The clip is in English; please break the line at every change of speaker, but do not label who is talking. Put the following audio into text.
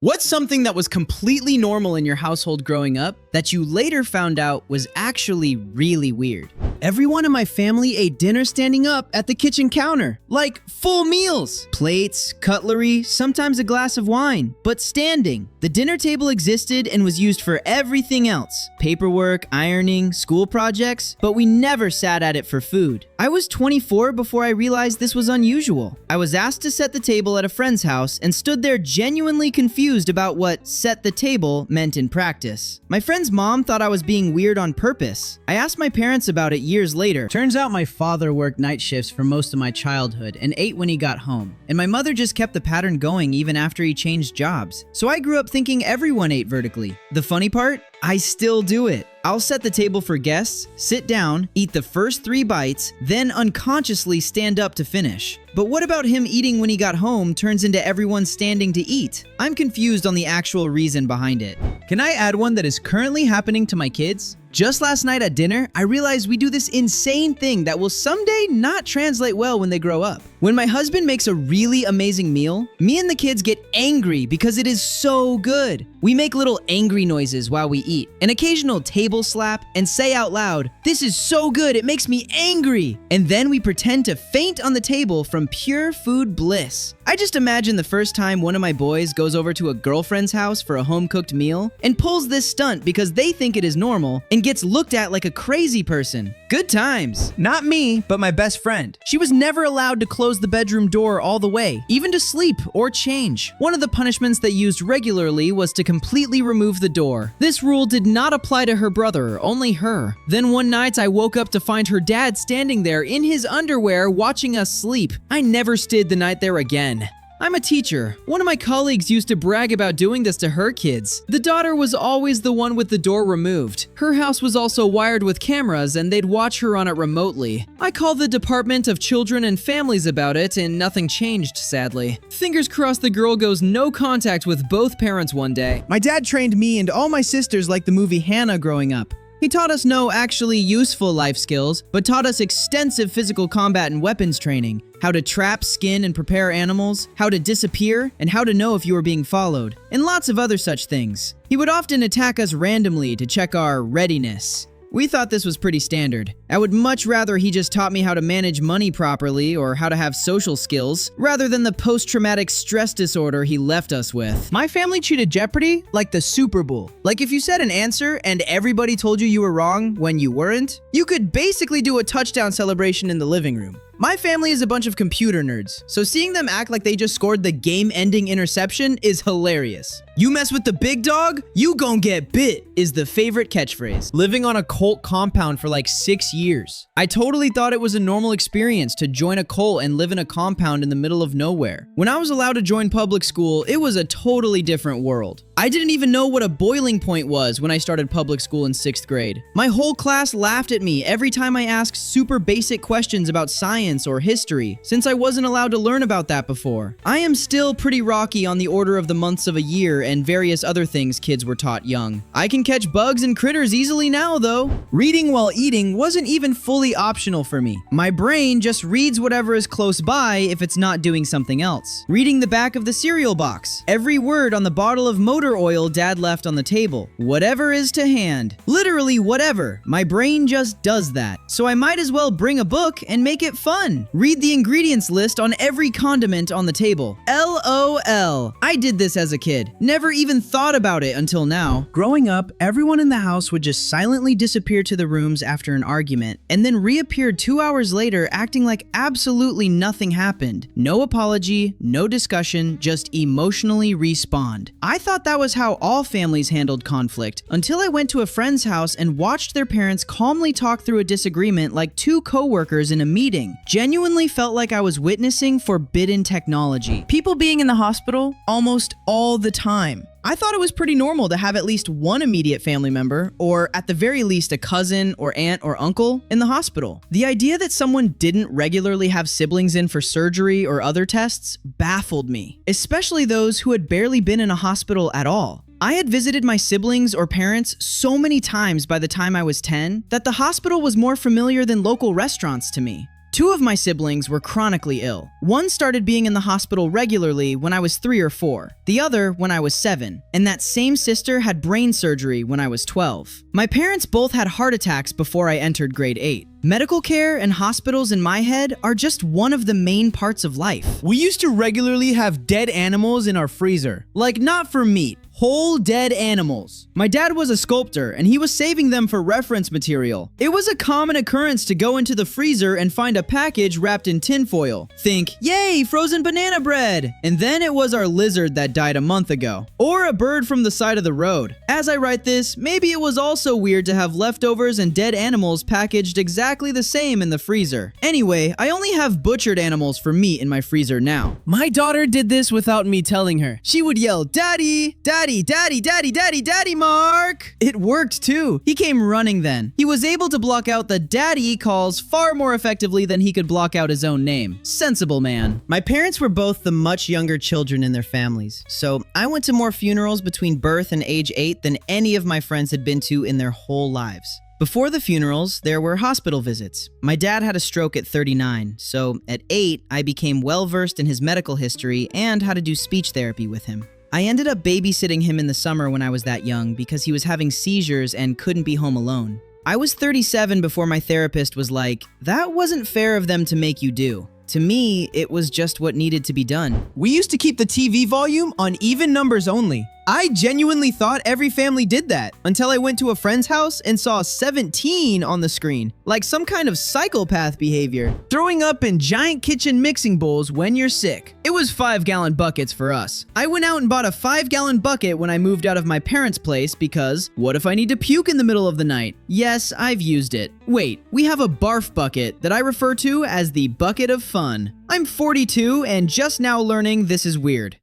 What's something that was completely normal in your household growing up that you later found out was actually really weird? Everyone in my family ate dinner standing up at the kitchen counter, like full meals. Plates, cutlery, sometimes a glass of wine, but standing. The dinner table existed and was used for everything else. Paperwork, ironing, school projects, but we never sat at it for food. I was 24 before I realized this was unusual. I was asked to set the table at a friend's house and stood there genuinely confused about what set the table meant in practice. My friend's mom thought I was being weird on purpose. I asked my parents about it years later. Turns out my father worked night shifts for most of my childhood and ate when he got home. And my mother just kept the pattern going even after he changed jobs. So I grew up thinking everyone ate vertically. The funny part? I still do it. I'll set the table for guests, sit down, eat the first 3 bites, then unconsciously stand up to finish. But what about him eating when he got home turns into everyone standing to eat? I'm confused on the actual reason behind it. Can I add one that is currently happening to my kids? Just last night at dinner, I realized we do this insane thing that will someday not translate well when they grow up. When my husband makes a really amazing meal, me and the kids get angry because it is so good. We make little angry noises while we eat, an occasional table slap, and say out loud, "This is so good, it makes me angry." And then we pretend to faint on the table from pure food bliss. I just imagine the first time one of my boys goes over to a girlfriend's house for a home-cooked meal and pulls this stunt because they think it is normal and gets looked at like a crazy person. Good times. Not me, but my best friend. She was never allowed to close the bedroom door all the way, even to sleep or change. One of the punishments they used regularly was to completely remove the door. This rule did not apply to her brother, only her. Then one night I woke up to find her dad standing there in his underwear watching us sleep. I never stayed the night there again. I'm a teacher. One of my colleagues used to brag about doing this to her kids. The daughter was always the one with the door removed. Her house was also wired with cameras and they'd watch her on it remotely. I called the Department of Children and Families about it and nothing changed, sadly. Fingers crossed the girl goes no contact with both parents one day. My dad trained me and all my sisters like the movie Hannah growing up. He taught us no actually useful life skills, but taught us extensive physical combat and weapons training, how to trap, skin, and prepare animals, how to disappear, and how to know if you are being followed, and lots of other such things. He would often attack us randomly to check our readiness. We thought this was pretty standard. I would much rather he just taught me how to manage money properly or how to have social skills, rather than the post-traumatic stress disorder he left us with. My family treated Jeopardy like the Super Bowl. Like if you said an answer and everybody told you you were wrong when you weren't, you could basically do a touchdown celebration in the living room. My family is a bunch of computer nerds, so seeing them act like they just scored the game-ending interception is hilarious. "You mess with the big dog, you gon' get bit" is the favorite catchphrase. Living on a cult compound for like 6 years. I totally thought it was a normal experience to join a cult and live in a compound in the middle of nowhere. When I was allowed to join public school, it was a totally different world. I didn't even know what a boiling point was when I started public school in 6th grade. My whole class laughed at me every time I asked super basic questions about science or history, since I wasn't allowed to learn about that before. I am still pretty rocky on the order of the months of a year and various other things kids were taught young. I can catch bugs and critters easily now, though. Reading while eating wasn't even fully optional for me. My brain just reads whatever is close by if it's not doing something else. Reading the back of the cereal box. Every word on the bottle of motor oil Dad left on the table. Whatever is to hand. Literally whatever. My brain just does that. So I might as well bring a book and make it fun. Read the ingredients list on every condiment on the table. LOL. I did this as a kid. Never even thought about it until now. Growing up, everyone in the house would just silently disappear to the rooms after an argument, and then reappeared 2 hours later acting like absolutely nothing happened. No apology, no discussion, just emotionally respawned. I thought that was how all families handled conflict, until I went to a friend's house and watched their parents calmly talk through a disagreement like 2 coworkers in a meeting. Genuinely felt like I was witnessing forbidden technology. People being in the hospital almost all the time. I thought it was pretty normal to have at least one immediate family member, or at the very least a cousin or aunt or uncle, in the hospital. The idea that someone didn't regularly have siblings in for surgery or other tests baffled me, especially those who had barely been in a hospital at all. I had visited my siblings or parents so many times by the time I was 10 that the hospital was more familiar than local restaurants to me. Two of my siblings were chronically ill. One started being in the hospital regularly when I was 3 or 4, the other when I was 7, and that same sister had brain surgery when I was 12. My parents both had heart attacks before I entered grade 8. Medical care and hospitals in my head are just one of the main parts of life.
We used to regularly have dead animals in our freezer.
Like, not for meat, whole dead animals. My dad was a sculptor and he was saving them for reference material. It was a common occurrence to go into the freezer and find a package wrapped in tinfoil. Think, yay, frozen banana bread! And then it was our lizard that died a month ago. Or a bird from the side of the road. As I write this, maybe it was also weird to have leftovers and dead animals packaged exactly the same in the freezer. Anyway, I only have butchered animals for meat in my freezer now.
My daughter did this without me telling her.
She would yell, "Daddy! Daddy! Daddy! Daddy! Daddy! Daddy, Mark!" It worked too. He came running then. He was able to block out the daddy calls far more effectively than he could block out his own name. Sensible man. My parents were both the much younger children in their families, so I went to more funerals between birth and age 8 than any of my friends had been to in their whole lives. Before the funerals, there were hospital visits. My dad had a stroke at 39, so at 8, I became well-versed in his medical history and how to do speech therapy with him. I ended up babysitting him in the summer when I was that young because he was having seizures and couldn't be home alone. I was 37 before my therapist was like, "That wasn't fair of them to make you do." To me, it was just what needed to be done.
We used to keep the TV volume on even numbers only. I genuinely thought every family did that until I went to a friend's house and saw 17 on the screen, like some kind of psychopath behavior. Throwing up in giant kitchen mixing bowls when you're sick.
It was 5-gallon buckets for us. I went out and bought a 5-gallon bucket when I moved out of my parents' place because what if I need to puke in the middle of the night? Yes, I've used it. Wait, we have a barf bucket that I refer to as the bucket of fun. I'm 42 and just now learning this is weird.